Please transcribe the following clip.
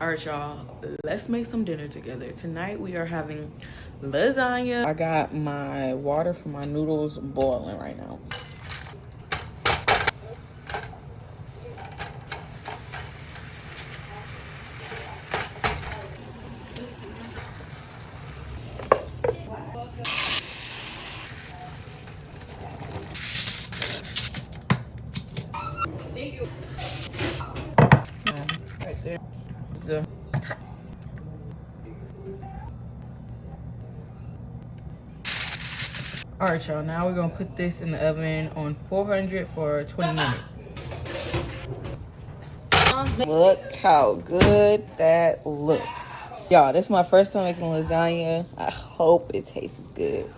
All right, y'all, let's make some dinner together. Tonight we are having lasagna. I got my water for my noodles boiling right now. Right there. All right, y'all, now we're gonna put this in the oven on 400 for 20 minutes. Look how good that looks. Y'all, this is my first time making lasagna. I hope it tastes good.